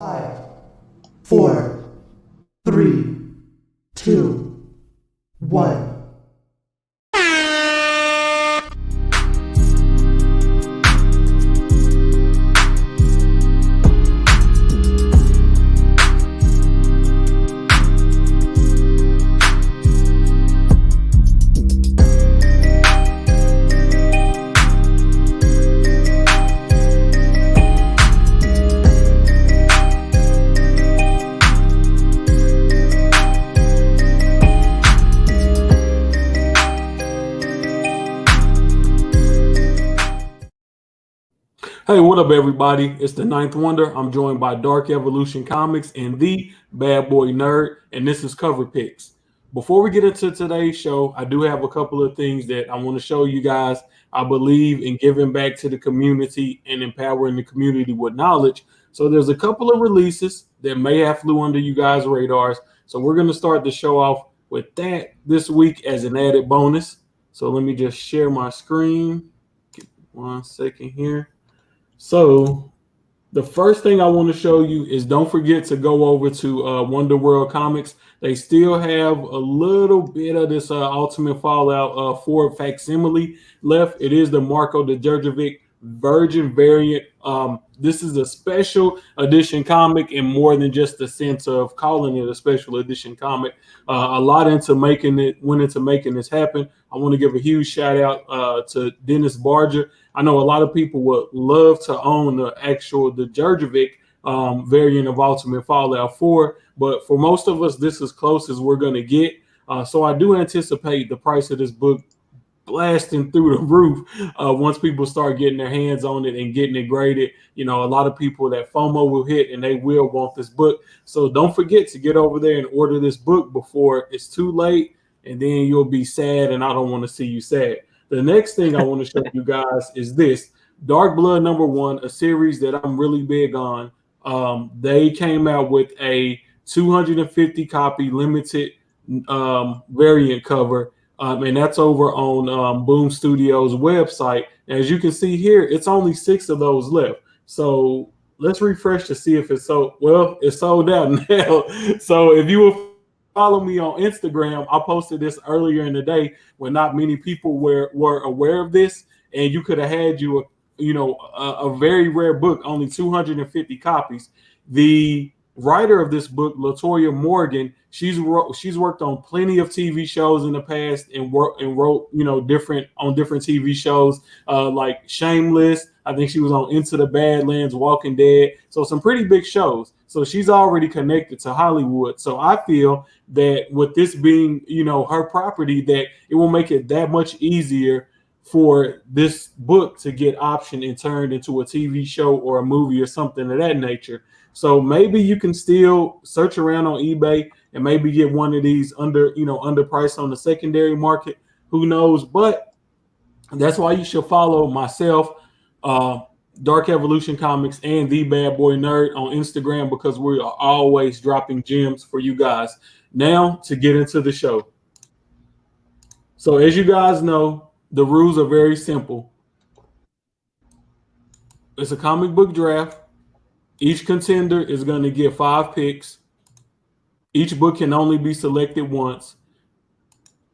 5, 4, 3, 2, 1. Hey, what up, everybody? It's the Ninth Wonder. I'm joined by Dark Evolution Comics and the Bad Boy Nerd, and this is Cover Picks. Before we get into today's show, I do have a couple of things that I want to show you guys. I believe in giving back to the community and empowering the community with knowledge. So there's a couple of releases that may have flew under you guys' radars. So we're going to start the show off with that this week as an added bonus. So let me just share my screen. Give me 1 second here. So the first thing I want to show you is don't forget to go over to Wonder World Comics. They still have a little bit of this Ultimate Fallout 4 facsimile left. It is the Marko Djurjevic Virgin variant. This is a special edition comic, and more than just the sense of calling it a special edition comic. A lot went into making this happen. I want to give a huge shout out to Dennis Barger. I know a lot of people would love to own the Djurjevic variant of Ultimate Fallout 4, but for most of us, this is close as we're going to get. So I do anticipate the price of this book blasting through the roof once people start getting their hands on it and getting it graded. You know, a lot of people, that FOMO will hit and they will want this book. So don't forget to get over there and order this book before it's too late, and then you'll be sad, and I don't want to see you sad. The next thing I want to show you guys is this Dark Blood #1, a series that I'm really big on. They came out with a 250 copy limited variant cover. And that's over on Boom Studios website. As you can see here, it's only 6 of those left. So let's refresh to see if it's sold. Well, it's sold out now. So if you will follow me on Instagram, I posted this earlier in the day when not many people were aware of this, and you could have had a very rare book, only 250 copies. The writer of this book, Latoya Morgan, she's worked on plenty of TV shows in the past and wrote different TV shows like Shameless. I think she was on Into the Badlands, Walking Dead. So some pretty big shows. So she's already connected to Hollywood. So I feel that with this being her property, that it will make it that much easier for this book to get optioned and turned into a TV show or a movie or something of that nature. So maybe you can still search around on eBay and maybe get one of these underpriced on the secondary market. Who knows? But that's why you should follow myself, Dark Evolution Comics, and the Bad Boy Nerd on Instagram, because we are always dropping gems for you guys. Now to get into the show. So as you guys know, the rules are very simple. It's a comic book draft. Each contender is going to get 5 picks. Each book can only be selected once.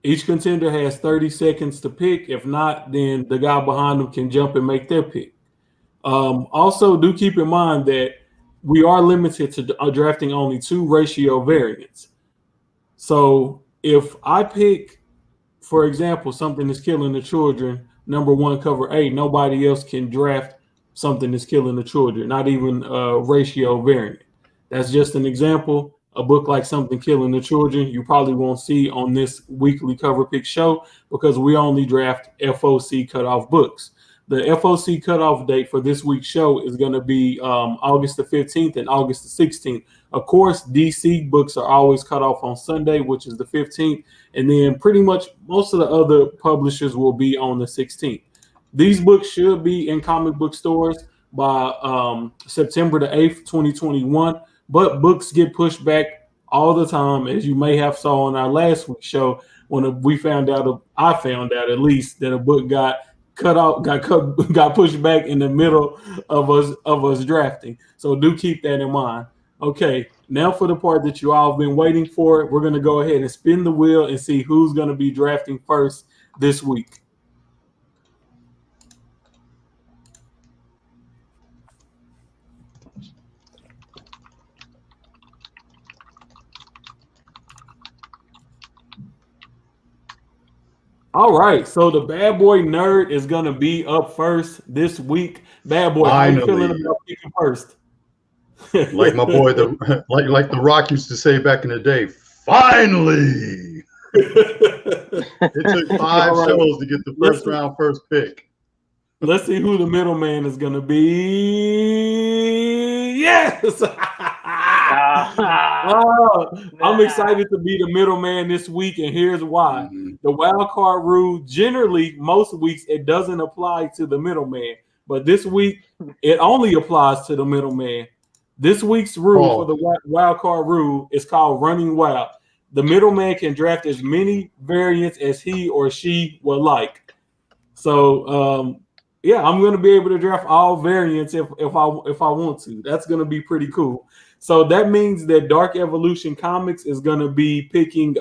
Each contender has 30 seconds to pick. If not, then the guy behind them can jump and make their pick. Also, do keep in mind that we are limited to drafting only 2 ratio variants. So if I pick, for example, Something Is Killing the Children, #1, cover 8, nobody else can draft Something Is Killing the Children, not even a ratio variant. That's just an example. A book like Something Killing the Children, you probably won't see on this weekly cover pick show because we only draft FOC cutoff books. The FOC cutoff date for this week's show is going to be August the 15th and August the 16th. Of course, DC books are always cut off on Sunday, which is the 15th. And then pretty much most of the other publishers will be on the 16th. These books should be in comic book stores by September the 8th, 2021. But books get pushed back all the time, as you may have saw on our last week's show when I found out at least that a book got pushed back in the middle of us drafting. So do keep that in mind. Okay, now for the part that you all have been waiting for. We're going to go ahead and spin the wheel and see who's going to be drafting first this week. All right, so the bad boy nerd is going to be up first this week. Bad boy, how you feeling about picking first? Like my boy, like the Rock used to say back in the day, finally. It took 5 shows to get the first pick. Let's see who the middleman is going to be. Yes. I'm excited to be the middleman this week, and here's why. The wild card rule, generally, most weeks, it doesn't apply to the middleman. But this week, it only applies to the middleman. This week's rule for the wild card rule is called running wild. The middleman can draft as many variants as he or she would like. So, yeah, I'm going to be able to draft all variants if I want to. That's going to be pretty cool. So that means that Dark Evolution Comics is going to be picking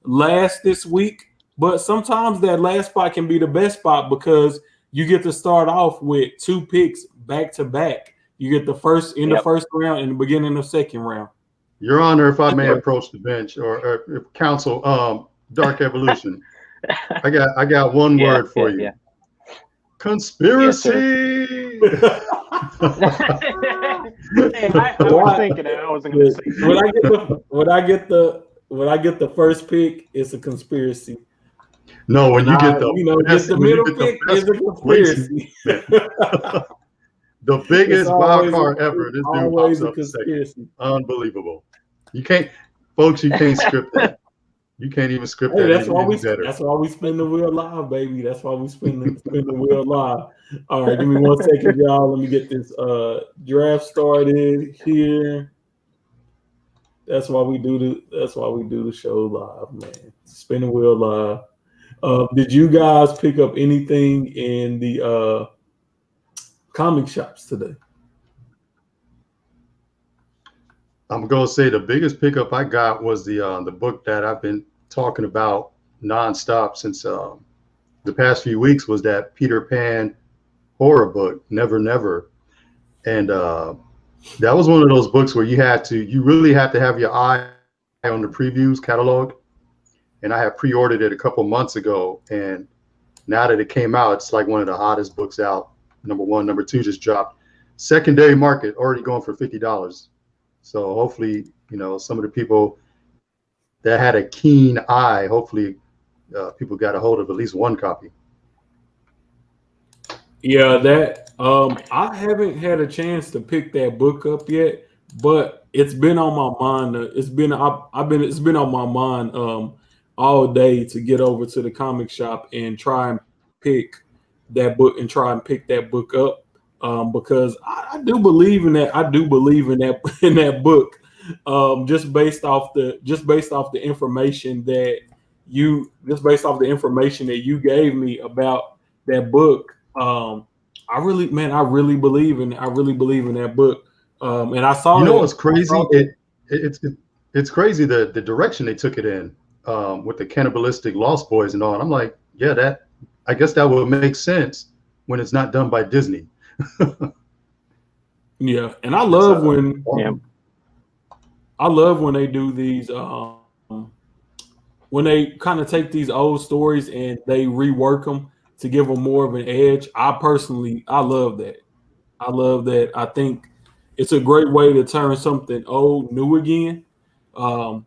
last this week. But sometimes that last spot can be the best spot because you get to start off with 2 picks back to back. You get the first in the first round and the beginning of the second round. Your Honor, if I may approach the bench or counsel, Dark Evolution, I got one word for you. Yeah. Conspiracy. Yes, hey, I was thinking I wasn't going to say when I get the first pick, it's a conspiracy. No, when you get the middle pick, it's a conspiracy. The biggest wild card ever. This dude pops up second. Unbelievable. You can't, folks. You can't script that. You can't even script that. That's why we spin the wheel live, baby. That's why we spin the wheel live. All right, give me 1 second, y'all. Let me get this draft started here. That's why we do the show live, man. Spin the wheel live. Did you guys pick up anything in the comic shops today? I'm gonna say the biggest pickup I got was the book that I've been talking about nonstop since the past few weeks, was that Peter Pan horror book, Never Never. And that was one of those books where you really had to have your eye on the previews catalog. And I had pre-ordered it a couple months ago, and now that it came out, it's like one of the hottest books out. Number 1, number 2 just dropped. Secondary market already going for $50. So hopefully, some of the people that had a keen eye, hopefully people got a hold of at least one copy. Yeah, that I haven't had a chance to pick that book up yet, but it's been on my mind. It's been on my mind all day to get over to the comic shop and try and pick that book up. Because I do believe in that. I do believe in that book. Just based off the information that you gave me about that book. I really believe in that book. And I saw. What's crazy? It's crazy the direction they took it in with the cannibalistic Lost Boys and all. And I'm like, yeah, I guess that would make sense when it's not done by Disney. Yeah, and I love when they do these when they kind of take these old stories and they rework them to give them more of an edge. I love that. I think it's a great way to turn something old new again. So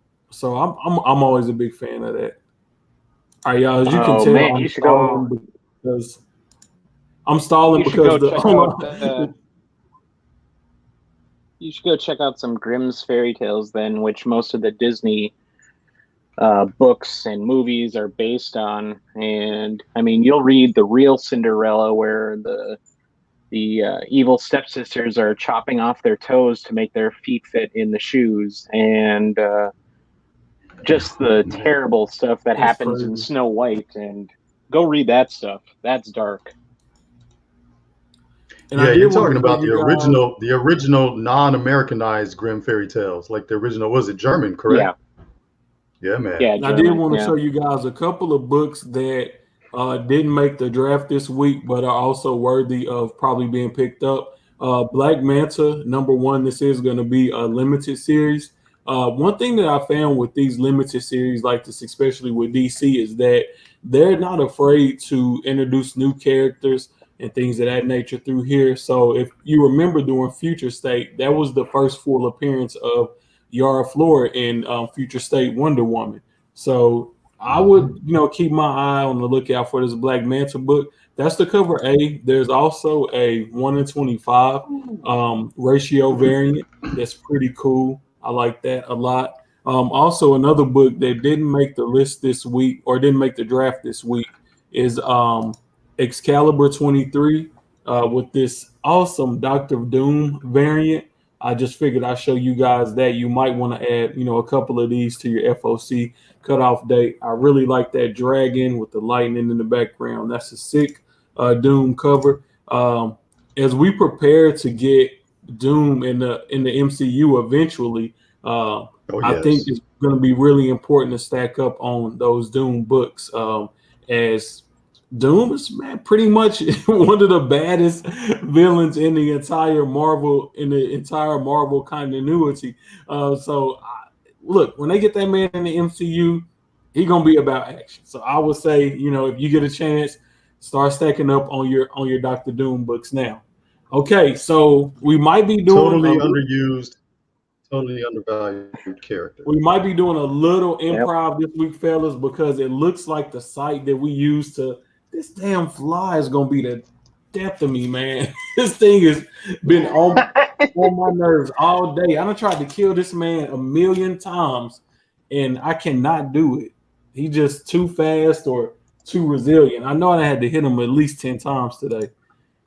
I'm always a big fan of that. All right, y'all, as you can tell, man, you should go. Because I'm stalling because you should go check out some Grimm's fairy tales then, which most of the Disney books and movies are based on. And I mean, you'll read the real Cinderella where the evil stepsisters are chopping off their toes to make their feet fit in the shoes, and just the terrible stuff that happens in Snow White. And go read that stuff. That's dark. And Yeah, I did you're want talking to show about you guys. the original non-Americanized Grimm fairy tales, like the original, was it German, Yeah, correct? Yeah, man. yeah, And I did German. want to Yeah. show you guys a couple of books that didn't make the draft this week, but are also worthy of probably being picked up. Black Manta, #1. This is going to be a limited series. One thing that I found with these limited series like this, especially with DC, is that they're not afraid to introduce new characters and things of that nature through here. So if you remember during Future State, that was the first full appearance of Yara Flora in Future State Wonder Woman. So I would, keep my eye on the lookout for this Black Manta book. That's the cover A. There's also a 1 in 25 ratio variant that's pretty cool. I like that a lot. Also, another book that didn't make the list this week or didn't make the draft this week is Excalibur 23 with this awesome Doctor Doom variant. I just figured I'd show you guys that you might want to add, a couple of these to your FOC cutoff date. I really like that dragon with the lightning in the background. That's a sick Doom cover. As we prepare to get Doom in the MCU eventually, Oh, I think yes. it's going to be really important to stack up on those Doom books as Doom is, man, pretty much one of the baddest villains in the entire Marvel continuity. Look, when they get that man in the MCU, he gonna be about action. So I would say, if you get a chance, start stacking up on your Doctor Doom books now. Okay, so we might be doing Totally underused, totally undervalued character. we might be doing a little Yep. improv this week, fellas, because it looks like the site that we use to this damn fly is gonna be the death of me, man. This thing has been on my nerves all day. I done tried to kill this man a million times, and I cannot do it. He just too fast or too resilient. I know I had to hit him at least 10 times today.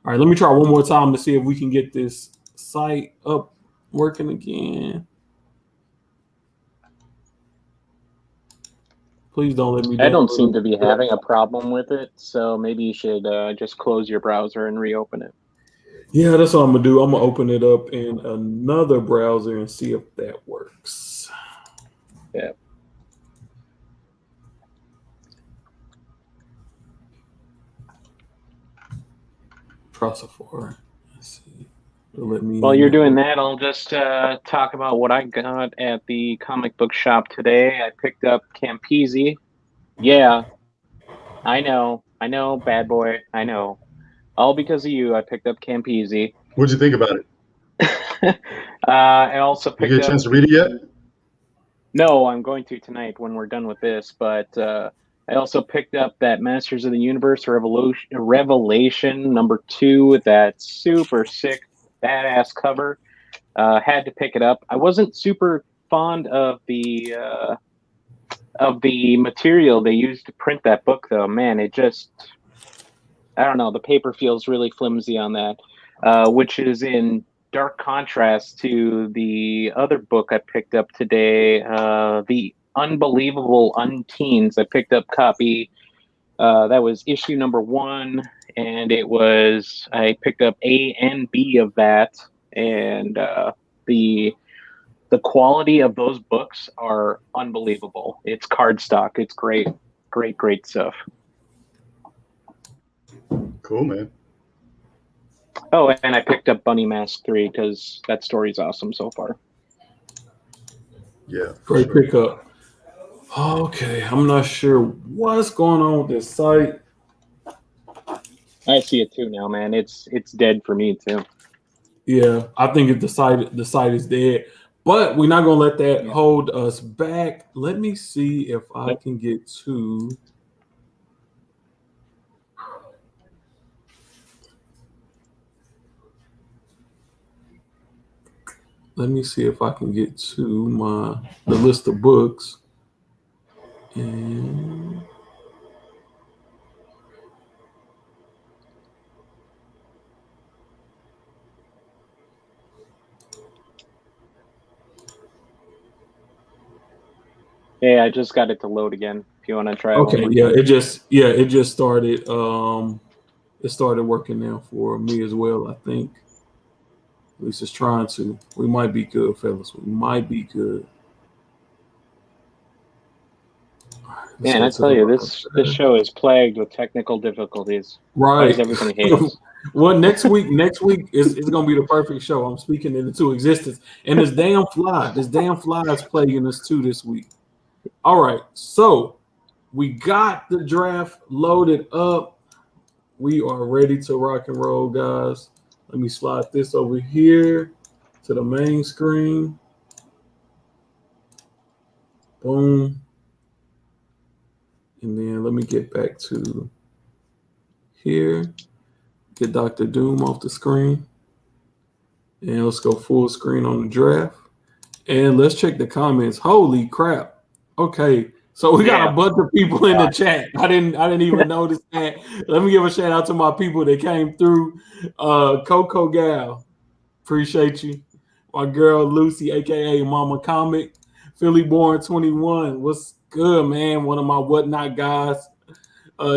All right, let me try one more time to see if we can get this site up working again. Please don't let me I don't download seem to be it. having a problem with it, so maybe you should just close your browser and reopen it. Yeah, that's what I'm gonna do. I'm gonna open it up in another browser and see if that works. Yeah. Try Safari. Let's see. Let me. While you're doing that, I'll just talk about what I got at the comic book shop today. I picked up Campese. Yeah, I know, bad boy, I know. All because of you, I picked up Campese. What'd you think about it? I also You picked get a up. chance to read it yet? No, I'm going to tonight when we're done with this. But I also picked up that Masters of the Universe Revelation #2. That super sick, badass cover. Had to pick it up. I wasn't super fond of the material they used to print that book, though. Man, it just, I don't know. The paper feels really flimsy on that, which is in dark contrast to the other book I picked up today, The Unbelievable Unteens. I picked up copy. That was issue #1, and I picked up A and B of that, and the quality of those books are unbelievable. It's cardstock. It's great, great, great stuff. Cool, man. Oh, and I picked up Bunny Mask 3 because that story's awesome so far. Yeah. Great Sure. pickup. Okay, I'm not sure what's going on with this site. I see it too now, man. It's dead for me too. Yeah, I think the site is dead, but we're not gonna let that hold us back. Let me see if I can get to. Let me see if I can get to the list of books. And Yeah, I just got it to load again. If you want to try. okay, one more yeah, time. it just started. it started working now for me as well, I think. At least it's trying to. We might be good, fellas. We might be good. Man, I tell you, this show is plagued with technical difficulties. Right. Why does everybody hate us? Well, next week is gonna be the perfect show. I'm speaking it into existence. And this damn fly is plaguing us too this week. All right, so we got the draft loaded up. We are ready to rock and roll, guys. Let me slide this over here to the main screen. Boom. And then let me get back to here. Get Dr. Doom off the screen. And let's go full screen on the draft. And let's check the comments. Holy crap. Okay. So we got a bunch of people in the chat. I didn't even notice that. Let me give a shout out to my people that came through. Coco Gal. Appreciate you. My girl Lucy, aka Mama Comic. Philly Born 21. What's good, man? One of my whatnot guys.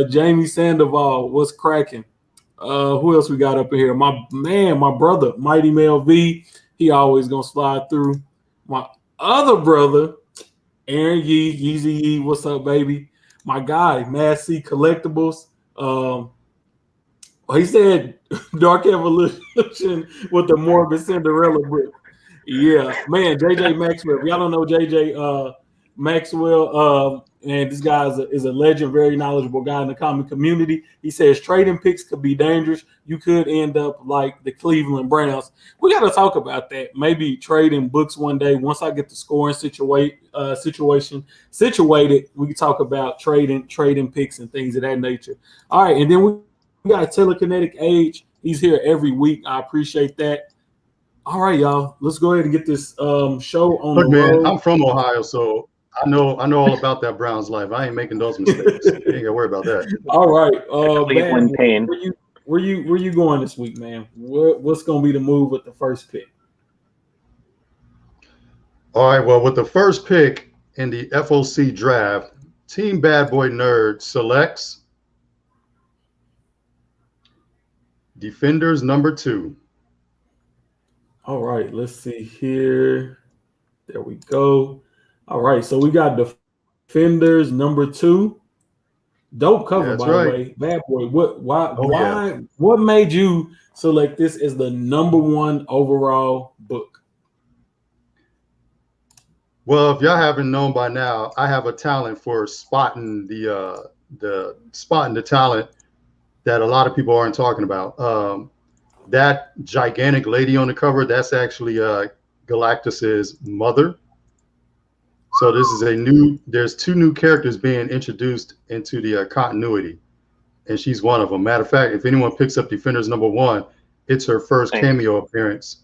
Jamie Sandoval. What's cracking? Who else we got up in here? My brother, Mighty Mel V. He always gonna slide through. My other brother, Aaron Yee, Yeezy Yee. What's up, baby? My guy, Mad C Collectibles. He said Dark Evolution with the Morbid Cinderella book. Yeah, man, JJ Maxwell. If y'all don't know JJ Maxwell, and this guy is a legend, very knowledgeable guy in the comic community. He says trading picks could be dangerous. You could end up like the Cleveland Browns. We got to talk about that. Maybe trading books one day. Once I get the scoring situation situated, we can talk about trading picks and things of that nature. All right, and then we got Telekinetic Age. He's here every week. I appreciate that. All right, y'all. Let's go ahead and get this show on the road. Man, I'm from Ohio, so I know all about that Browns life. I ain't making those mistakes. You ain't gotta worry about that. All right, Cleveland pain. Where you going this week, man? What's gonna be the move with the first pick? All right, well, with the first pick in the FOC draft, Team Bad Boy Nerd selects Defenders number 2. All right, let's see here. There we go. All right, so we got Defenders number 2. Dope cover, by the way. Bad Boy. What made you select this as the number 1 overall book? Well, if y'all haven't known by now, I have a talent for spotting the talent that a lot of people aren't talking about. That gigantic lady on the cover, that's actually Galactus's mother. So this is there's 2 new characters being introduced into the continuity, and she's one of them. Matter of fact, if anyone picks up Defenders number 1, it's her first cameo appearance.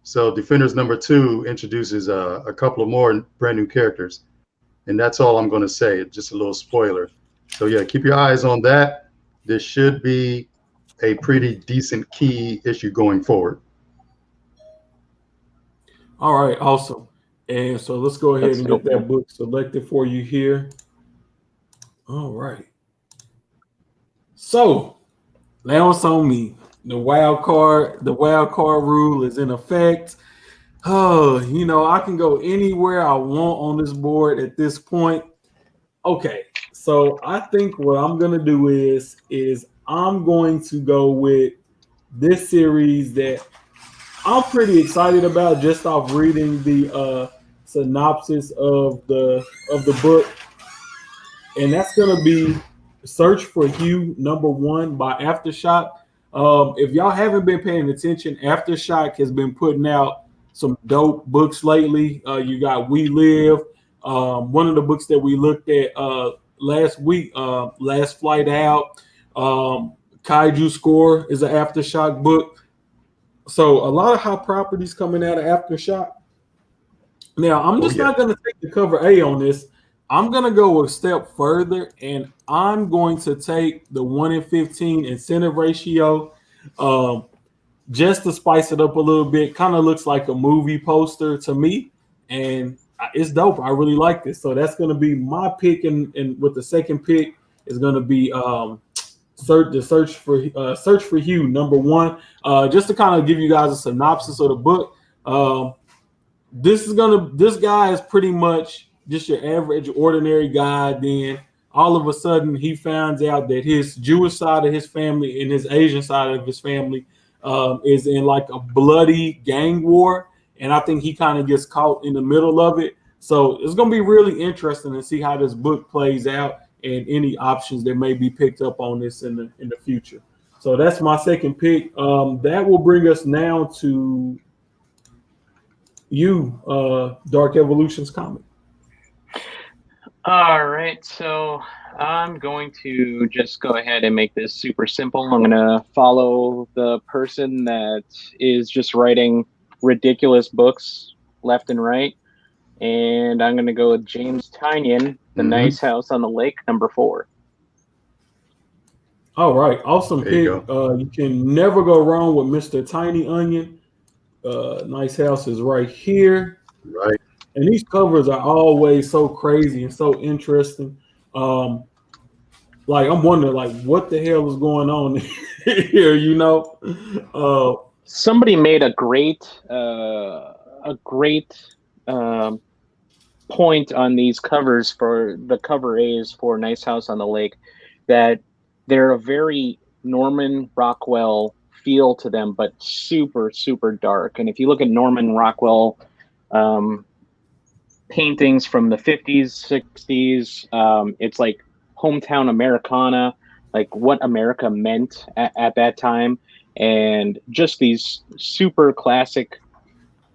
So Defenders number 2 introduces a couple of more brand new characters, and that's all I'm going to say. Just a little spoiler. So yeah, keep your eyes on that. This should be a pretty decent key issue going forward. All right, awesome. And so let's go ahead and get that book selected for you here. All right. So now it's on me. The wild card rule is in effect. Oh, I can go anywhere I want on this board at this point. Okay, so I think what I'm gonna do is I'm going to go with this series that I'm pretty excited about just off reading the synopsis of the book, and that's gonna be Search for Hugh #1 by Aftershock. If y'all haven't been paying attention, Aftershock has been putting out some dope books lately. You got We Live, one of the books that we looked at last week, Last Flight Out. Kaiju Score is an Aftershock book. So a lot of hot properties coming out of Aftershock. Now, I'm just not going to take the cover A on this. I'm going to go a step further, and I'm going to take the 1-in-15 incentive ratio just to spice it up a little bit. Kind of looks like a movie poster to me, and it's dope. I really like this. So that's going to be my pick, and with the second pick is going to be search for Hugh #1. Just to kind of give you guys a synopsis of the book. This guy is pretty much just your average ordinary guy. Then all of a sudden he finds out that his Jewish side of his family and his Asian side of his family is in like a bloody gang war, and I think he kind of gets caught in the middle of it. So it's going to be really interesting to see how this book plays out and any options that may be picked up on this in the future. So that's my second pick. That will bring us now to you, Dark Evolutions comic. All right, so I'm going to just go ahead and make this super simple. I'm going to follow the person that is just writing ridiculous books left and right. And I'm going to go with James Tynion, The Nice House on the Lake, #4. All right, awesome There pick. you You can never go wrong with Mr. Tiny Onion. Nice House is right here. Right. And these covers are always so crazy and so interesting. Like I'm wondering, like, what the hell is going on here? You know, somebody made a great point on these covers for the cover A's for Nice House on the Lake, that they're a very Norman Rockwell feel to them, but super, super dark. And if you look at Norman Rockwell paintings from the 50s, 60s, it's like hometown Americana, like what America meant at that time. And just these super classic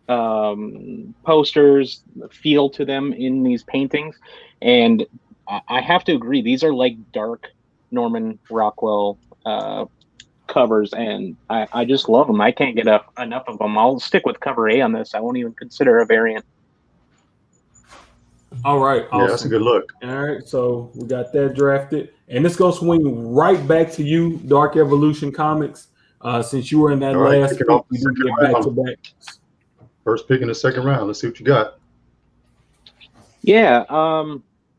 posters feel to them in these paintings. And I have to agree, these are like dark Norman Rockwell covers, and I just love them. I can't get enough of them. I'll stick with cover A on this. I won't even consider a variant. All right, awesome. Yeah, that's a good look. All right, so we got that drafted, and it's gonna swing right back to you, Dark Evolution Comics. Since you were in that last pick, we did get back to back. First pick in the second round. Let's see what you got. Yeah,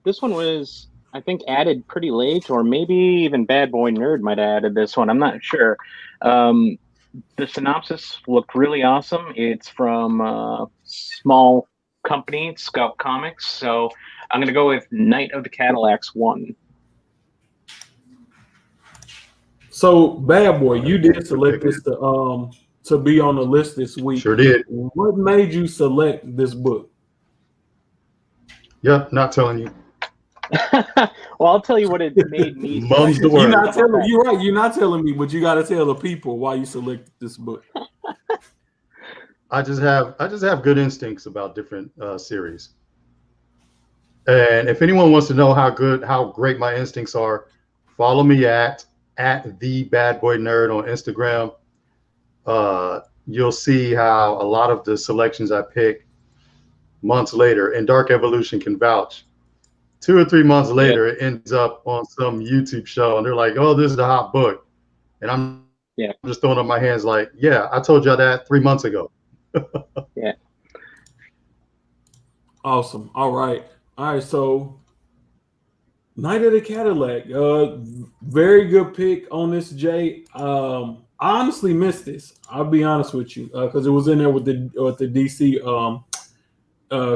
this one was, I think, added pretty late, or maybe even Bad Boy Nerd might have added this one. I'm not sure. The synopsis looked really awesome. It's from a small company, Scout Comics. So I'm going to go with Night of the Cadillacs 1. So, Bad Boy, you did select this to be on the list this week. Sure did. What made you select this book? Yep, not telling you. Well, I'll tell you what it made me. Mum's the word. You're right. You're not telling me, but you got to tell the people why you selected this book. I just have good instincts about different series. And if anyone wants to know how great my instincts are, follow me at the Bad Boy Nerd on Instagram. You'll see how a lot of the selections I pick months later, and Dark Evolution can vouch, 2 or 3 months later, it ends up on some YouTube show, and they're like, "Oh, this is a hot book," and I'm just throwing up my hands like, "Yeah, I told y'all that 3 months ago." Yeah. Awesome. All right. So, Night of the Cadillac. Very good pick on this, Jay. I honestly missed this. I'll be honest with you, because it was in there with the DC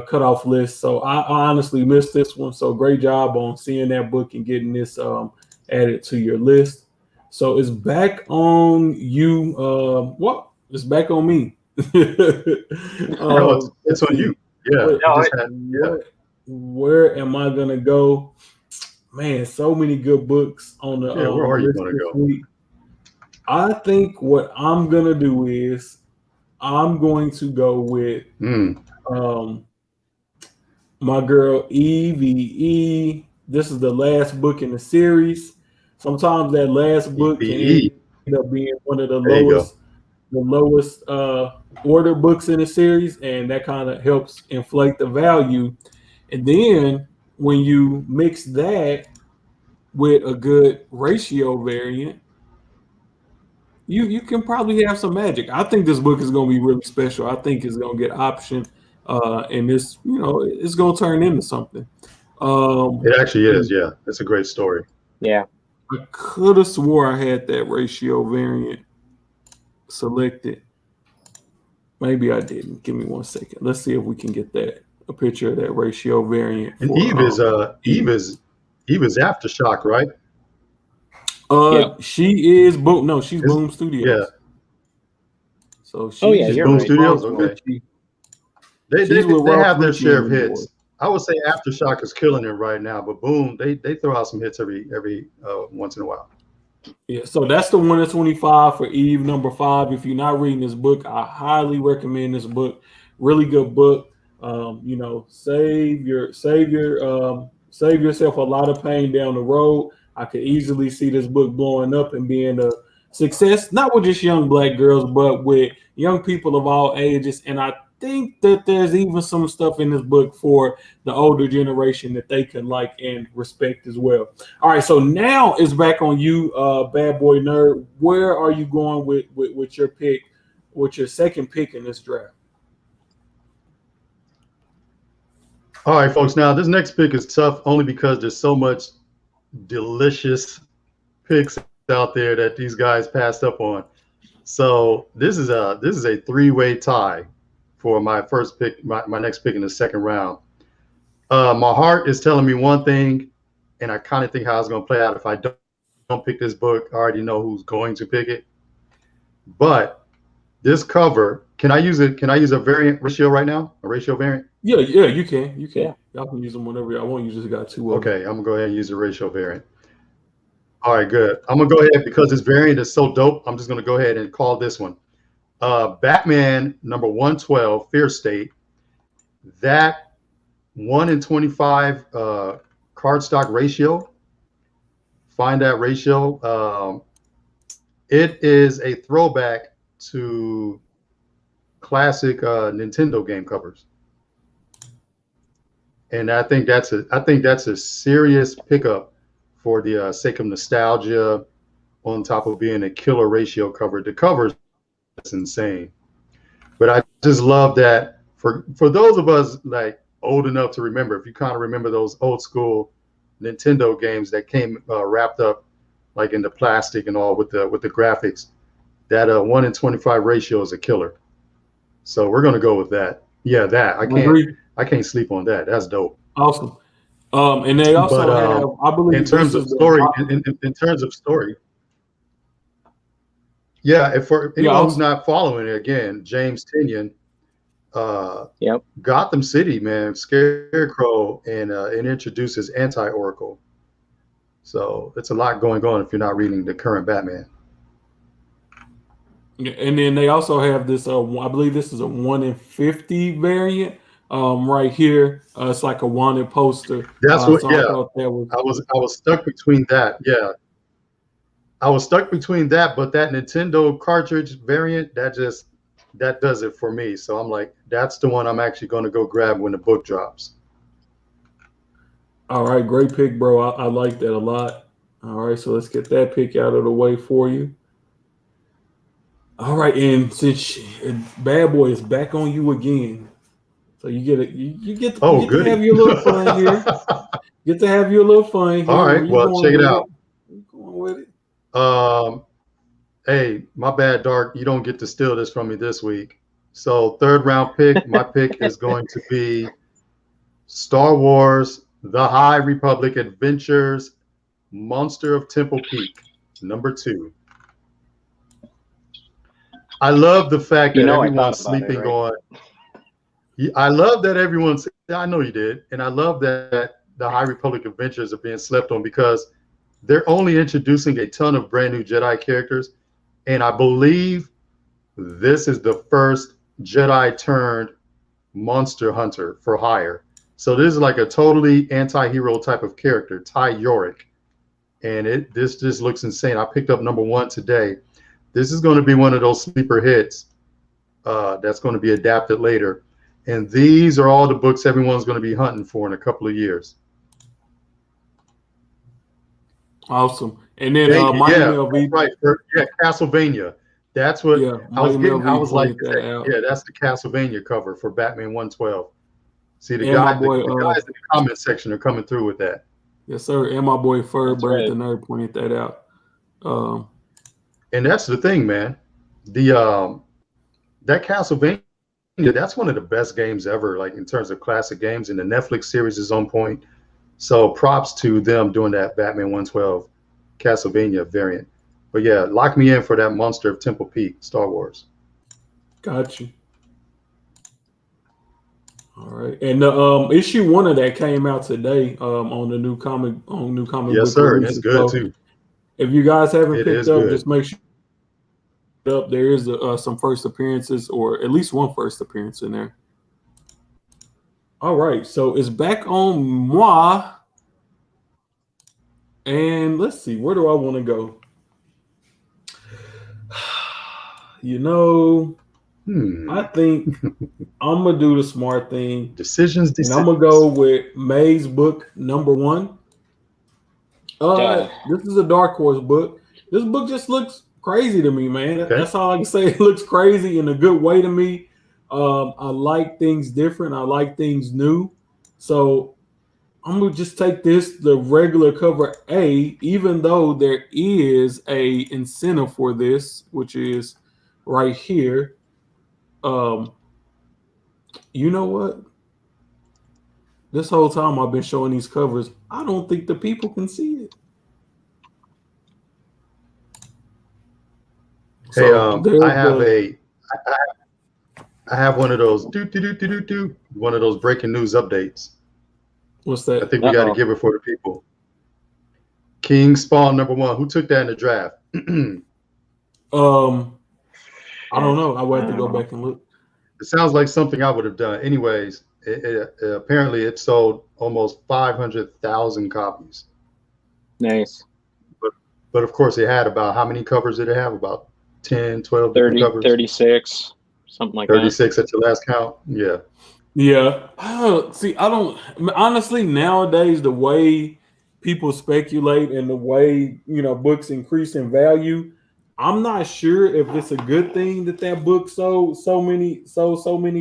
cutoff list. So I honestly missed this one. So great job on seeing that book and getting this added to your list. So it's back on you. It's back on me. No, it's on you. Yeah. Where am I gonna go? Man, so many good books on the where are you gonna go? Week. I think what I'm gonna do is I'm going to go with my girl EVE. This is the last book in the series. Sometimes that last book can end up being one of the lowest order books in the series, and that kind of helps inflate the value. And then when you mix that with a good ratio variant, you can probably have some magic. I think this book is going to be really special. I think it's going to get optioned, and it's going to turn into something. It actually is. Yeah, it's a great story. Yeah, I could have swore I had that ratio variant selected. Maybe I didn't. Give me 1 second. Let's see if we can get a picture of that ratio variant. And for, Eve is Aftershock, right? She is Boom. No, she's Boom Studios. Yeah. So she's Boom right. Studios. Okay. They have their share of hits. I would say Aftershock is killing it right now, but Boom, they throw out some hits every once in a while. Yeah, so that's the 1 in 25 for Eve number 5. If you're not reading this book, I highly recommend this book. Really good book. Save yourself a lot of pain down the road. I could easily see this book blowing up and being a success, not with just young Black girls, but with young people of all ages. And I think that there's even some stuff in this book for the older generation that they can like and respect as well. All right, so now it's back on you, Bad Boy Nerd. Where are you going with your pick, with your second pick in this draft? All right, folks. Now this next pick is tough only because there's so much delicious picks out there that these guys passed up on. So this is a three-way tie for my first pick, my next pick in the second round. My heart is telling me one thing, and I kind of think how it's going to play out. If I don't pick this book, I already know who's going to pick it. But this cover, can I use it? Can I use a variant ratio right now? A ratio variant? Yeah, you can. Yeah. Y'all can use them whenever y'all want. You just got two. Okay, I'm gonna go ahead and use a ratio variant. All right, good. I'm gonna go ahead because this variant is so dope. I'm just gonna go ahead and call this one. Batman number 112, Fear State. That 1 in 25 cardstock ratio. Find that ratio. It is a throwback to classic Nintendo game covers. And I think that's a serious pickup for the sake of nostalgia, on top of being a killer ratio cover. The cover is insane. But I just love that for those of us like old enough to remember, if you kind of remember those old school Nintendo games that came wrapped up like in the plastic and all with the graphics, that 1 in 25 ratio is a killer. So we're gonna go with that. Yeah, that I can't sleep on that. That's dope. Awesome. And they also have, I believe, in terms of story, in terms of story. Yeah, if for anyone who's not following it, again, James Tynion, Gotham City, man, Scarecrow, and it introduces Anti-Oracle. So it's a lot going on if you're not reading the current Batman. And then they also have this. I believe this is a 1 in 50 variant. Right here, it's like a wanted poster. That's what. So yeah, I was stuck between that. Yeah, I was stuck between that, but that Nintendo cartridge variant that does it for me. So I'm like, that's the one I'm actually going to go grab when the book drops. All right, great pick, bro. I like that a lot. All right, so let's get that pick out of the way for you. All right, and since Bad Boy is back on you again, so you get to have your little fun here. Get to have your little fun here. All right, well, check it out. Going with it. Hey, my bad, Dark. You don't get to steal this from me this week. So third round pick, my pick is going to be Star Wars: The High Republic Adventures, Monster of Temple Peak, number 2. I love the fact that everyone's sleeping on. I love that everyone's. I know you did, and I love that the High Republic Adventures are being slept on because they're only introducing a ton of brand new Jedi characters, and I believe this is the first Jedi turned monster hunter for hire. So this is like a totally anti-hero type of character, Ty Yorick, and this just looks insane. I picked up number 1 today. This is going to be one of those sleeper hits that's going to be adapted later. And these are all the books everyone's going to be hunting for in a couple of years. Awesome. And then Castlevania. That's what I was getting. I was like, that's the Castlevania cover for Batman 112. See, the guys in the comment section are coming through with that. Yes, sir. And my boy Furberg, right. the nerd, pointed that out. And that's the thing, man. The that Castlevania, that's one of the best games ever, like in terms of classic games. And the Netflix series is on point. So props to them doing that Batman 112 Castlevania variant. But yeah, lock me in for that Monster of Temple Peak Star Wars. Got you. All right, and the issue 1 of that came out today on the new comic Yes, book sir. And it's releases. good So too. if you guys haven't It picked is up, good. just make sure up. There is some first appearances, or at least one first appearance in there. All right, so it's back on moi, and let's see, where do I want to go? You know, I think I'm gonna do the smart thing. Decisions. And I'm gonna go with May's book number 1. This is a Dark Horse book. This book just looks crazy to me, man. Okay. That's all I can say. It looks crazy in a good way to me. I like things different. I like things new. So I'm gonna just take the regular cover A, even though there is a incentive for this, which is right here. You know what? This whole time I've been showing these covers, I don't think the people can see it. Hey, So I have one of those one of those breaking news updates. What's that? I think we got to give it for the people. King Spawn number 1. Who took that in the draft? I don't know. I would have to go back and look. It sounds like something I would have done. Anyways, apparently it sold almost 500,000 copies. Nice. But of course, it had about, how many covers did it have? About 10, 12 30, covers? 36, something like 36 at your last count? Yeah. Yeah. See, I don't, honestly, nowadays, the way people speculate and the way, books increase in value, I'm not sure if it's a good thing that book sold so many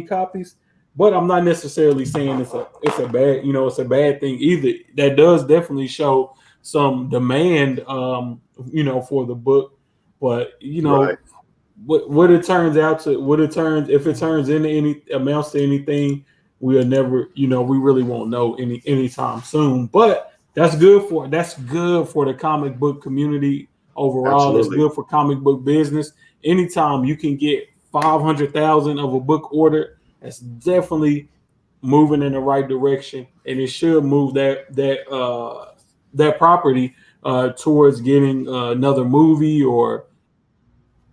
copies, but I'm not necessarily saying it's a bad, it's a bad thing either. That does definitely show some demand, for the book, but Right. what it turns out to, if it turns into any amounts to anything, we'll never, we really won't know anytime soon. But that's good for the comic book community overall. Absolutely. That's good for comic book business. Anytime you can get 500,000 of a book order, that's definitely moving in the right direction, and it should move that property towards getting another movie or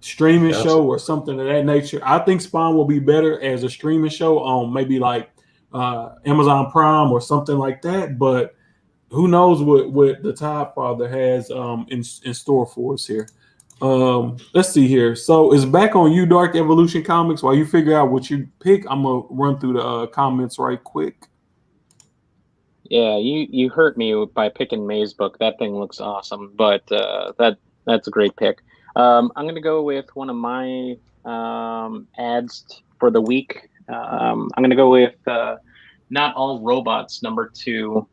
streaming show or something of that nature. I think Spawn will be better as a streaming show on maybe like Amazon Prime or something like that, but who knows what the Tide Father has in store for us here. Let's see here. So it's back on you, Dark Evolution Comics. While you figure out what you pick, I'm gonna run through the comments right quick. Yeah, you hurt me by picking May's book. That thing looks awesome, but that's a great pick. I'm gonna go with one of my ads for the week. I'm gonna go with Not All Robots number 2.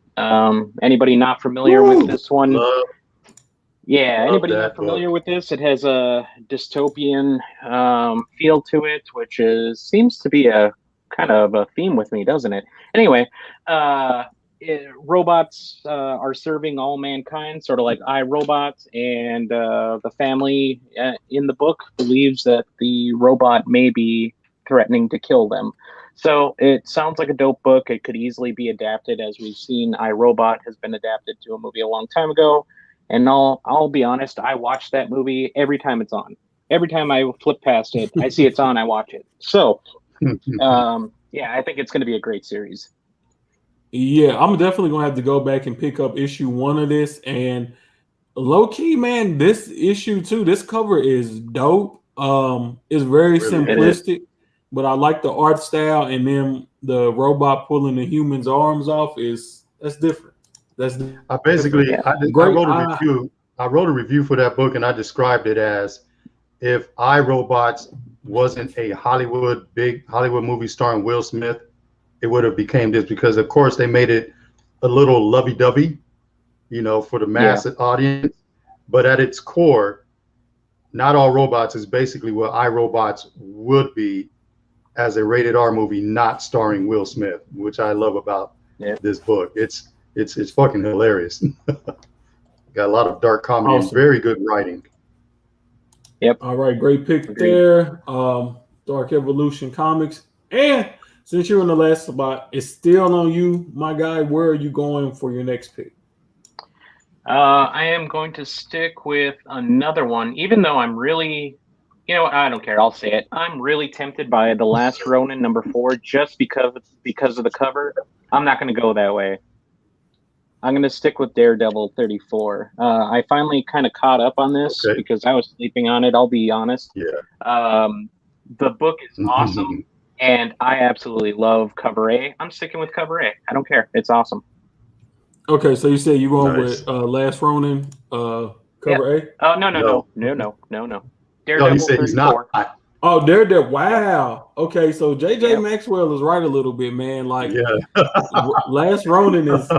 Anybody not familiar with this one? Anybody not familiar with this? It has a dystopian feel to it, which seems to be a kind of a theme with me, doesn't it? Anyway, robots are serving all mankind, sort of like iRobot, and the family in the book believes that the robot may be threatening to kill them. So it sounds like a dope book. It could easily be adapted, as we've seen iRobot has been adapted to a movie a long time ago. And I'll be honest, I watch that movie every time it's on. Every time I flip past it, I see it's on, I watch it. So, I think it's going to be a great series. Yeah, I'm definitely going to have to go back and pick up issue 1 of this. And low key, man, this issue 2, this cover is dope. It's very simplistic, but I like the art style, and then the robot pulling the human's arms off that's different. I wrote a review for that book, and I described it as if iRobots wasn't a big Hollywood movie starring Will Smith, it would have became this, because of course they made it a little lovey-dovey, for the mass audience. But at its core, Not All Robots is basically what iRobots would be as a rated R movie, not starring Will Smith, which I love about this book. It's fucking hilarious. Got a lot of dark comedy and very good writing. Yep. All right, great pick there. Dark Evolution Comics. And since you're in the last spot, it's still on you, my guy. Where are you going for your next pick? I am going to stick with another one, even though I'm really, I don't care. I'll say it. I'm really tempted by The Last Ronin #4 just because of the cover. I'm not going to go that way. I'm going to stick with Daredevil 34. I finally kind of caught up on this because I was sleeping on it. I'll be honest. Yeah. The book is awesome, and I absolutely love cover A. I'm sticking with cover A. I don't care. It's awesome. Okay, so you said you're going with Last Ronin cover A? Oh, no. Daredevil you said 34. He's not. Oh, Daredevil. Wow. Okay, so JJ Maxwell is right a little bit, man. Like, Last Ronin is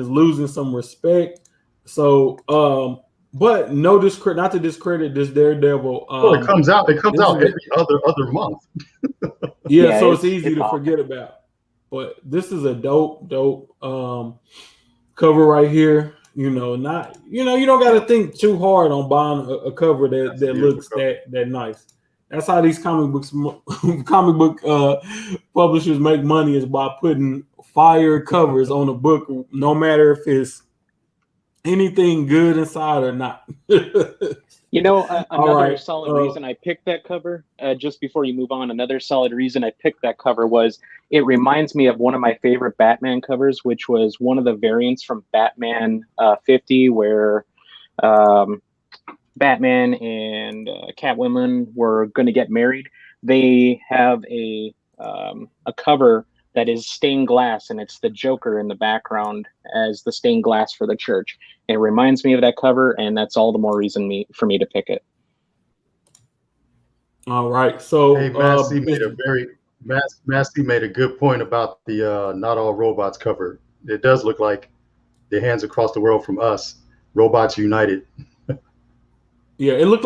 losing some respect. So, but no discredit, not to discredit this Daredevil. It comes out every other month. So it's easy to forget about. But this is a dope cover right here. You don't got to think too hard on buying a cover that looks that nice. That's how these comic book publishers make money, is by putting fire covers on a book, no matter if it's anything good inside or not. Another solid reason I picked that cover, just before you move on, another solid reason I picked that cover was it reminds me of one of my favorite Batman covers, which was one of the variants from Batman 50, where Batman and Catwoman were going to get married. They have a cover that is stained glass, and it's the Joker in the background as the stained glass for the church. It reminds me of that cover, and that's all the more reason for me to pick it. All right, so hey, Massey made a good point about the Not All Robots cover. It does look like the Hands Across the World from Us, Robots United. Yeah, it looked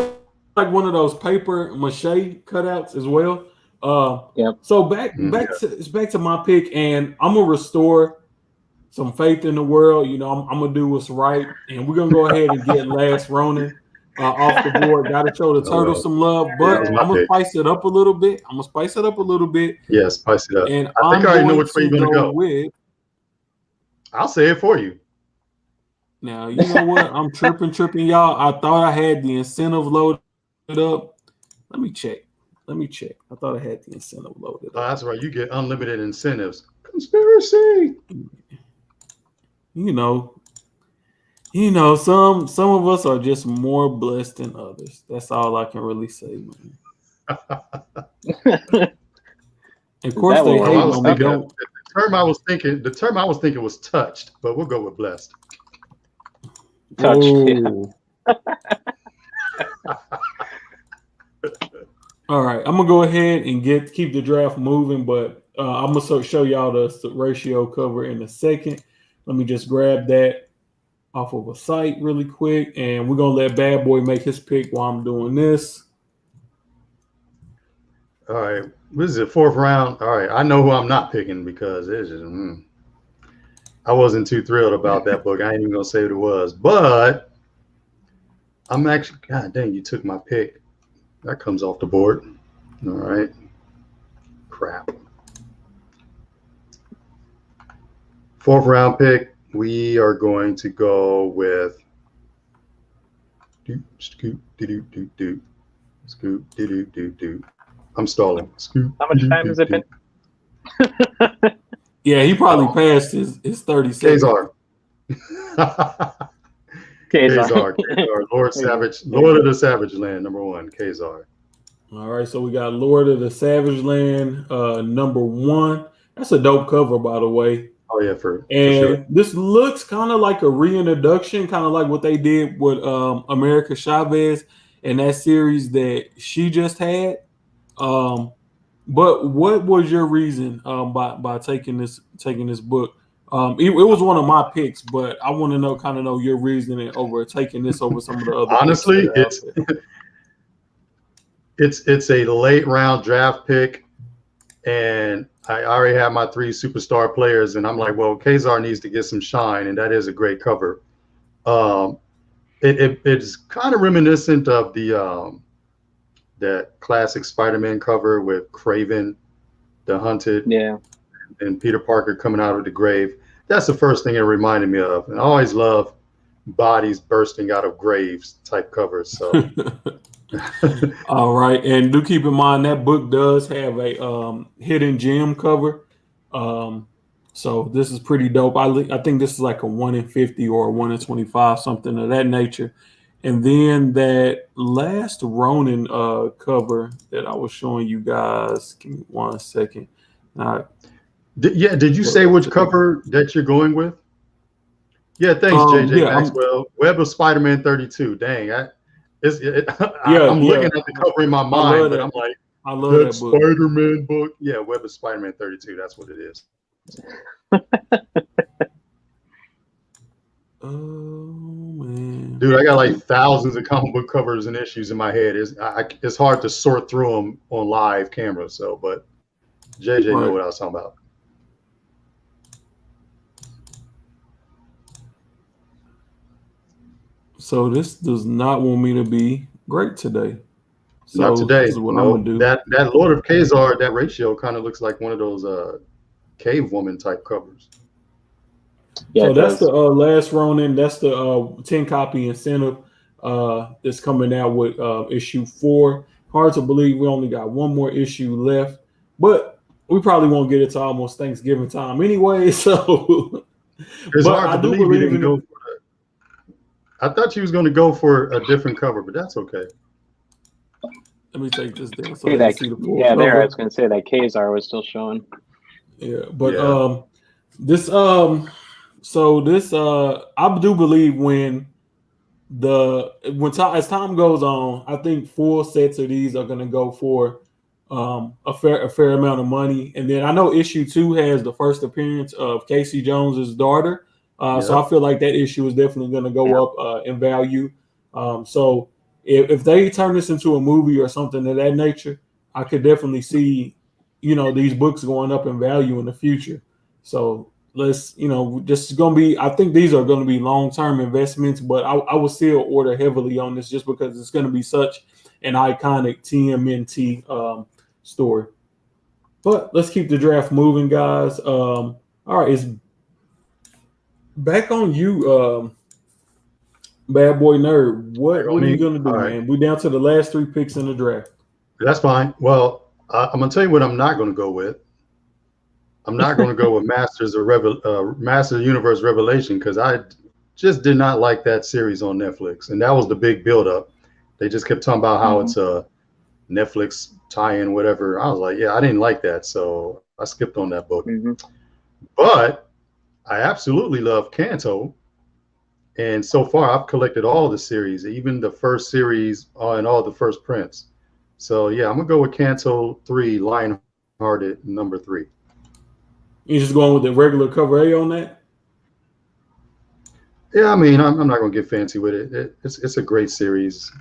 like one of those paper mache cutouts as well. So back to my pick, and I'm gonna restore some faith in the world. I'm gonna do what's right, and we're gonna go ahead and get Last Ronin off the board. Got to show the turtle some love, but I'm gonna spice it up a little bit. Yeah, spice it up. And I think I already know which way you're gonna go. With. I'll say it for you. Now, you know what? I'm tripping, y'all. I thought I had the incentive loaded up. Let me check. I thought I had the incentive loaded up. Oh, that's right. You get unlimited incentives. Conspiracy. Some of us are just more blessed than others. That's all I can really say, man. Of course, they hate when we don't. The term I was thinking was touched, but we'll go with blessed. Touched. All right, I'm gonna go ahead and keep the draft moving, but I'm gonna show y'all the ratio cover in a second. Let me just grab that off of a site really quick, and we're gonna let Bad Boy make his pick while I'm doing this. All right, this is the fourth round. All right, I know who I'm not picking because it's just I wasn't too thrilled about that book. I ain't even gonna say what it was, but I'm actually, God dang, you took my pick. That comes off the board. All right. Crap. Fourth round pick, we are going to go with I'm stalling. How much time has it been? Yeah, he probably passed his 30 seconds. KA-ZAR, Lord of the Savage Land, #1, KA-ZAR. All right, so we got Lord of the Savage Land, #1. That's a dope cover, by the way. Oh yeah, for sure. This looks kind of like a reintroduction, kind of like what they did with America Chavez and that series that she just had. But what was your reason by taking this book? It was one of my picks, but I want to know your reasoning over taking this over some of the other. Honestly, it's a late round draft pick, and I already have my 3 superstar players, and I'm like, well, KA-ZAR needs to get some shine, and that is a great cover. It's kind of reminiscent of the that classic Spider-Man cover with Kraven, the Hunted, and Peter Parker coming out of the grave. That's the first thing it reminded me of, and I always love bodies bursting out of graves type covers. So. All right, and do keep in mind that book does have a hidden gem cover, so this is pretty dope. I think this is like a 1 in 50 or a 1 in 25, something of that nature. And then that last Ronin cover that I was showing you guys. Give me 1 second. Did you say which cover that you're going with? Yeah, thanks, JJ Maxwell. Web of Spider-Man 32. Dang, I'm looking at the cover in my mind, but I'm like, I love that book. Spider-Man book. Yeah, Web of Spider-Man 32. That's what it is. Oh man, dude, I got like thousands of comic book covers and issues in my head. It's hard to sort through them on live camera. So, but JJ know what I was talking about. So this does not want me to be great today. So not today. This is what I'm gonna do. That Lord of KA-ZAR, that ratio kind of looks like one of those cave woman type covers. Yeah, so that's the last Ronin. That's the 10 copy incentive that's coming out with issue 4. Hard to believe we only got one more issue left, but we probably won't get it to almost Thanksgiving time anyway. So, it's hard to believe you didn't go for that. I thought you was going to go for a different cover, but that's okay. Let me take this down. So there. I was going to say that KA-ZAR was still showing. Yeah, but this so this I do believe as time goes on, I think full sets of these are going to go for a fair amount of money. And then I know issue 2 has the first appearance of Casey Jones's daughter. So I feel like that issue is definitely going to go up in value. So if they turn this into a movie or something of that nature, I could definitely see, these books going up in value in the future. So let's, just going to be, I think these are going to be long-term investments, but I will still order heavily on this just because it's going to be such an iconic TMNT story. But let's keep the draft moving, guys. All right, it's back on you, Bad Boy Nerd. What are you going to do, man? We're down to the last 3 picks in the draft. That's fine. Well, I'm going to tell you what I'm not going to go with. I'm not going to go with Masters of Universe Revelation because I just did not like that series on Netflix. And that was the big buildup. They just kept talking about how it's a Netflix tie-in, whatever. I was like, yeah, I didn't like that. So I skipped on that book. But I absolutely love Kanto. And so far, I've collected all the series, even the first series and all the first prints. So, yeah, I'm going to go with Kanto 3, Lionhearted, number 3. You just going with the regular cover A on that? Yeah, I mean, I'm not going to get fancy with it. It's a great series.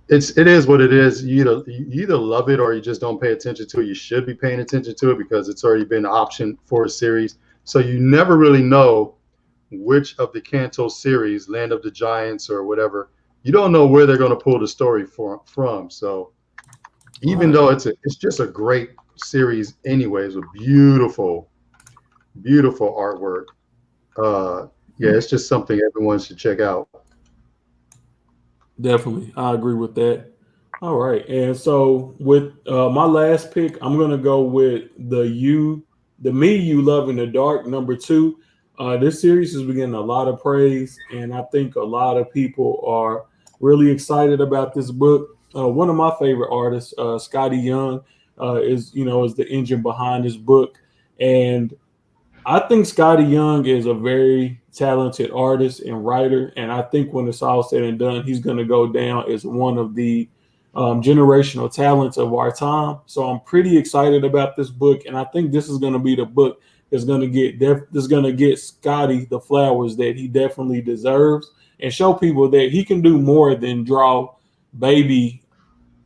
It is what it is. You either love it or you just don't pay attention to it. You should be paying attention to it because it's already been optioned for a series. So you never really know which of the Kanto series, Land of the Giants or whatever, you don't know where they're going to pull the story from. So even though it's just a great series anyways with beautiful artwork, it's just something everyone should check out. Definitely, I agree with that. All right, and so with my last pick, I'm gonna go with the Me You Love in the Dark, number 2. This series is getting a lot of praise, and I think a lot of people are really excited about this book. One of my favorite artists, Scotty Young, is the engine behind this book, and I think Scotty Young is a very talented artist and writer, and I think when it's all said and done, he's going to go down as one of the generational talents of our time. So I'm pretty excited about this book, and I think this is going to be the book that's going to get Scotty the flowers that he definitely deserves, and show people that he can do more than draw baby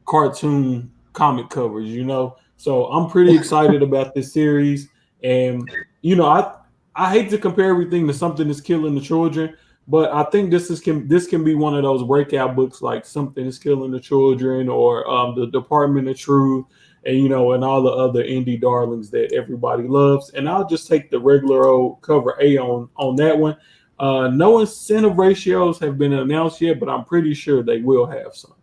cartoon comic covers, So I'm pretty excited about this series. And I hate to compare everything to something that's killing the children, but I think this can be one of those breakout books, like Something is Killing the Children, or The Department of Truth, and and all the other indie darlings that everybody loves. And I'll just take the regular old cover A on that one. No incentive ratios have been announced yet, but I'm pretty sure they will have some.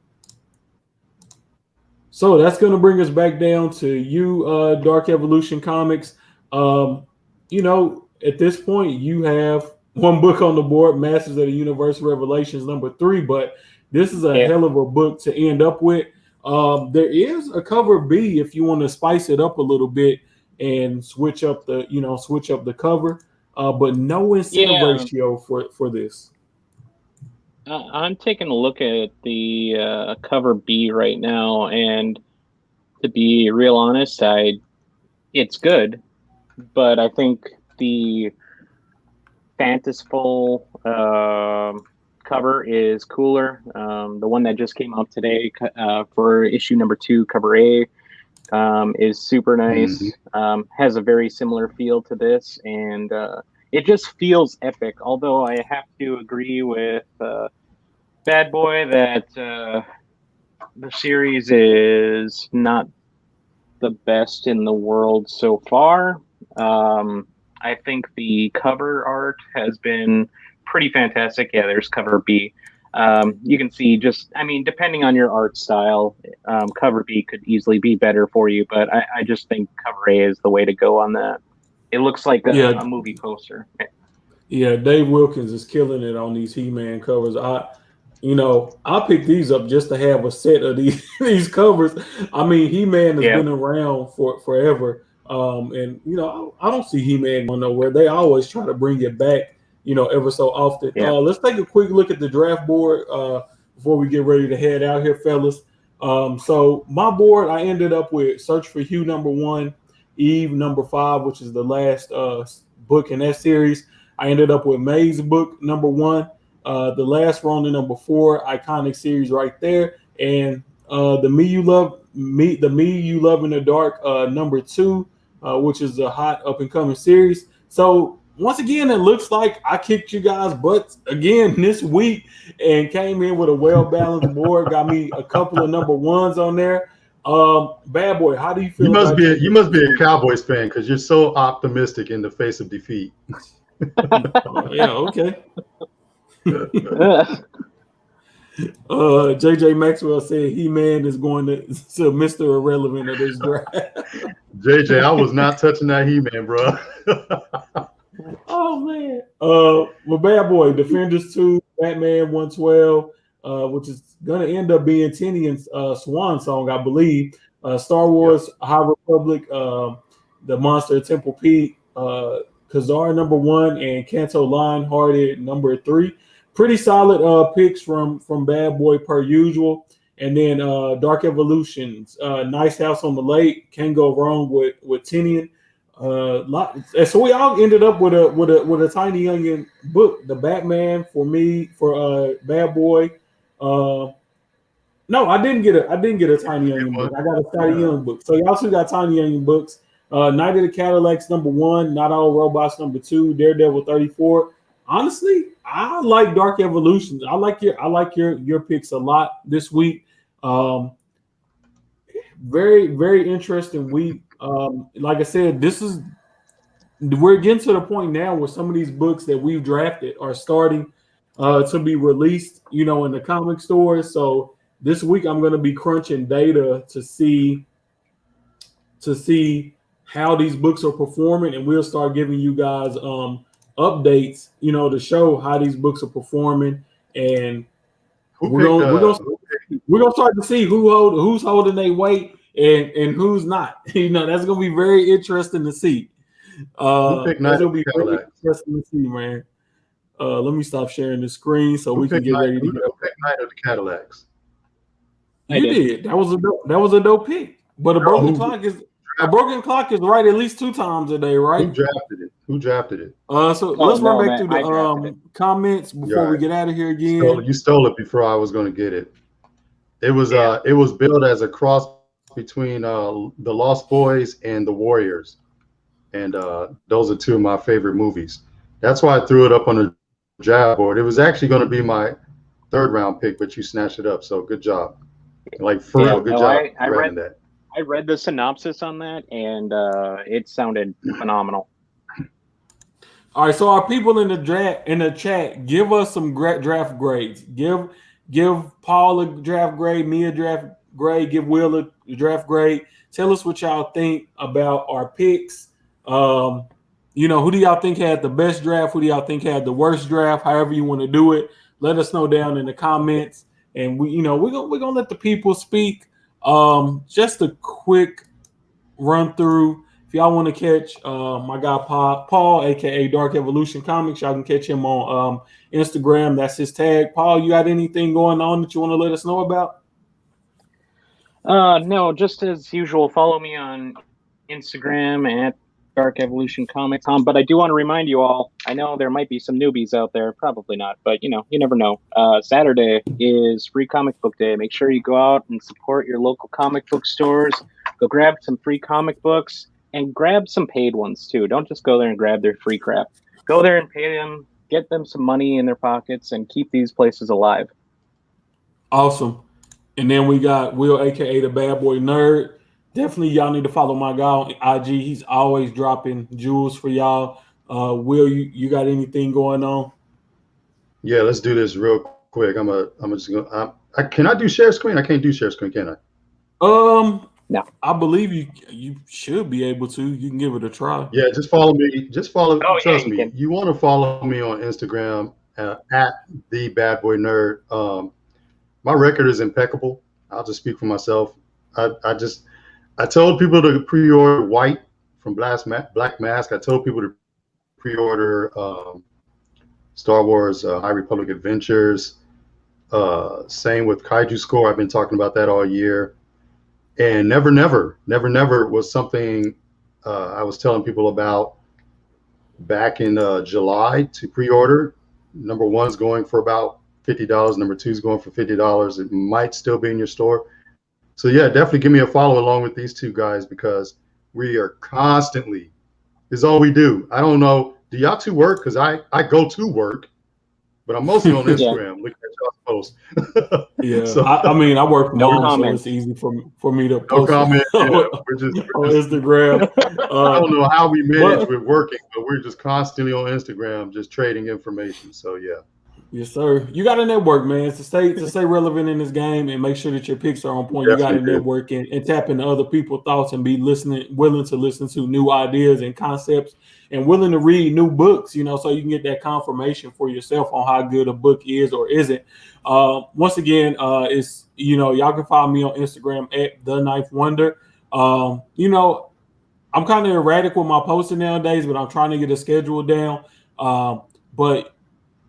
So that's going to bring us back down to you, Dark Evolution Comics. At this point, you have one book on the board, Masters of the Universe Revelations #3, but this is a hell of a book to end up with. There is a cover B if you want to spice it up a little bit and switch up the cover, but no incentive ratio for this. I'm taking a look at the cover B right now, and to be real honest, it's good, but I think the Fantasful cover is cooler. The one that just came out today for issue #2, cover A, is super nice. Has a very similar feel to this, and it just feels epic. Although I have to agree with Bad Boy that the series is not the best in the world so far. I think the cover art has been pretty fantastic. Yeah, there's cover B. You can see depending on your art style, cover B could easily be better for you, but I just think cover A is the way to go on that. It looks like a movie poster. Yeah, Dave Wilkins is killing it on these He-Man covers. I picked these up just to have a set of these covers. I mean, He-Man has been around for forever. And I don't see He-Man going nowhere. They always try to bring it back, ever so often. Let's take a quick look at the draft board before we get ready to head out here, fellas. So my board, I ended up with Search for Hugh #1, Eve #5, which is the last book in that series. I ended up with May's book #1, the Last Ronin #4, iconic series right there, and the Me You Love in the Dark #2, which is a hot up and coming series. So once again, it looks like I kicked you guys' butts again this week and came in with a well-balanced board. Got me a couple of #1s on there. Bad Boy, how do you feel? You must be a Cowboys fan because you're so optimistic in the face of defeat. Yeah, okay. JJ Maxwell said He-Man is going to Mr. Irrelevant of this draft. JJ, I was not touching that He-Man, bro. Oh man. Well, Bad Boy, Defenders 2, Batman 112, which is gonna end up being Tinian's swan song, I believe. Star Wars, High Republic, The Monster of Temple Peak, KA-ZAR #1, and Canto Lionhearted #3. Pretty solid picks from Bad Boy per usual. And then Dark Evolutions, Nice House on the Lake, can't go wrong with Tinian. So we all ended up with a Tiny Onion book. The Batman for me, for Bad Boy. No, I didn't get a Tiny Onion book. I got a Tiny Young book. So y'all two got Tiny Onion books. Night of the Cadillacs #1, Not All Robots #2, Daredevil 34. Honestly, I like Dark Evolutions. I like your picks a lot this week. Very, very interesting week. Like I said, we're getting to the point now where some of these books that we've drafted are starting to be released, in the comic stores. So this week I'm going to be crunching data to see how these books are performing, and we'll start giving you guys updates, to show how these books are performing, and we're gonna start to see who's holding their weight and who's not. That's gonna be very interesting to see. That's gonna be very interesting to see, man. Let me stop sharing the screen so we can get ready to go. Night of the Cadillacs. You did. That was a dope pick. But a broken clock is right at least 2 times a day, right? Who drafted it? So let's run back through the comments before we get out of here again. You stole it before I was going to get it. It was billed as a cross between the Lost Boys and the Warriors, and those are 2 of my favorite movies. That's why I threw it up on the draft board. It was actually going to be my 3rd round pick, but you snatched it up. So good job. Like for real, good job. I read the synopsis on that, and it sounded phenomenal. All right, so our people in the chat, give us some draft grades. Give Paul a draft grade, me a draft grade, give Will a draft grade. Tell us what y'all think about our picks. Who do y'all think had the best draft? Who do y'all think had the worst draft? However you want to do it, let us know down in the comments. And we're gonna let the people speak. Just a quick run through. If y'all want to catch my guy Paul, aka Dark Evolution Comics, y'all can catch him on Instagram. That's his tag. Paul, you got anything going on that you want to let us know about? No, just as usual, follow me on Instagram at Dark Evolution Comics. But I do want to remind you all, I know there might be some newbies out there, probably not, but you never know. Saturday is Free Comic Book Day. Make sure you go out and support your local comic book stores. Go grab some free comic books and grab some paid ones too. Don't just go there and grab their free crap. Go there and pay them, get them some money in their pockets, and keep these places alive. Awesome. And then we got Will, aka the Bad Boy Nerd. Definitely, y'all need to follow my guy on IG. He's always dropping jewels for y'all. Will, you got anything going on? Yeah, let's do this real quick. I'm just gonna. Can I do share screen? I can't do share screen, can I? No. I believe you should be able to. You can give it a try. Yeah, just follow me. Trust me. You want to follow me on Instagram at the Bad Boy Nerd. My record is impeccable. I'll just speak for myself. I told people to pre-order White from Black Mask. I told people to pre-order Star Wars High Republic Adventures. Same with Kaiju Score. I've been talking about that all year. And Never Never was something I was telling people about back in July to pre-order. Number 1's going for about $50. Number 2's going for $50. It might still be in your store. So yeah, definitely give me a follow along with these 2 guys, because we are constantly, this is all we do. I don't know, do y'all 2 work? Because I go to work, but I'm mostly on Instagram looking at y'all's posts. Yeah, so, I work from home, so it's easy for me to post we're just on Instagram. I don't know how we manage with working, but we're just constantly on Instagram, just trading information. So yeah. Yes, sir. You got to network, man, to stay relevant in this game and make sure that your picks are on point. You got to network and tap into other people's thoughts and be willing to listen to new ideas and concepts, and willing to read new books, so you can get that confirmation for yourself on how good a book is or isn't. Once again, it's, y'all can follow me on Instagram at The Ninth Wonder. I'm kind of erratic with my posting nowadays, but I'm trying to get a schedule down. But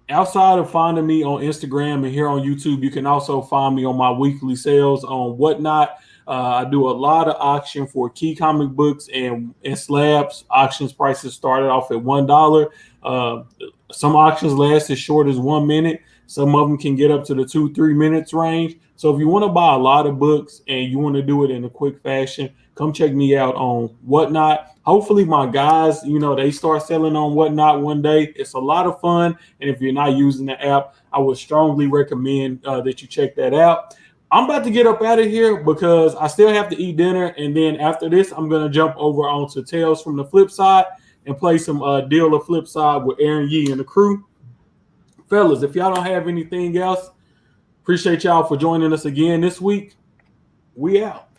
outside of finding me on Instagram and here on YouTube, you can also find me on my weekly sales on Whatnot. I do a lot of auction for key comic books and slabs. Auctions prices started off at $1. Some auctions last as short as 1 minute. Some of them can get up to the 2-3 minutes range. So if you want to buy a lot of books and you want to do it in a quick fashion, come check me out on Whatnot. Hopefully my guys, they start selling on Whatnot one day. It's a lot of fun. And if you're not using the app, I would strongly recommend that you check that out. I'm about to get up out of here because I still have to eat dinner. And then after this, I'm going to jump over onto Tales from the Flip Side and play some Deal of Flip Side with Aaron Yee and the crew. Fellas, if y'all don't have anything else, appreciate y'all for joining us again this week. We out.